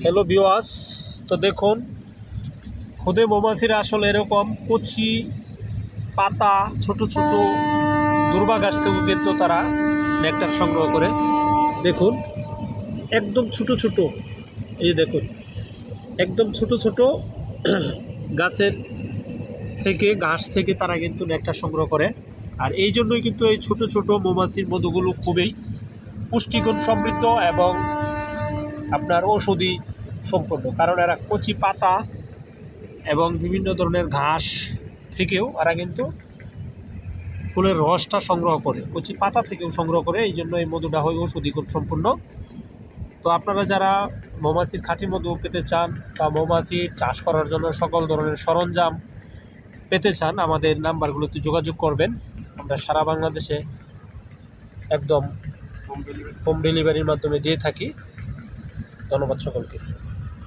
Hello viewers, তো দেখুন খুদে মৌমাছিরা আসলে এরকম কচি পাতা ছোট ছোট দুর্বা গাছ থেকে কিন্তু তারা নেকটার সংগ্রহ করে। দেখুন একদম ছোট ছোট, এই দেখুন একদম ছোট ছোট গাছের থেকে ঘাস থেকে তারা কিন্তু নেকটার সংগ্রহ করে। আর এই জন্যই কিন্তু এই ছোট ছোট মৌমাছির মধুগুলো খুবই পুষ্টিগুণ সমৃদ্ধ এবং আপনার ঔষধি সম্পন্ন, কারণ এরা কচি পাতা এবং বিভিন্ন ধরনের ঘাস থেকেও এরা কিন্তু ফুলের রসটা সংগ্রহ করে, কচি পাতা থেকেও সংগ্রহ করে। এই জন্য এই মধুটা হয় ঔষধি গুণ সম্পন্ন। তো আপনারা যারা মৌমাছির খাঁটি মধু পেতে চান বা মৌমাছির চাষ করার জন্য সকল ধরনের সরঞ্জাম পেতে চান, আমাদের নাম্বারগুলোতে যোগাযোগ করবেন। আমরা সারা বাংলাদেশে একদম হোম ডেলিভারির মাধ্যমে দিয়ে থাকি। ধন্যবাদ সকলকে।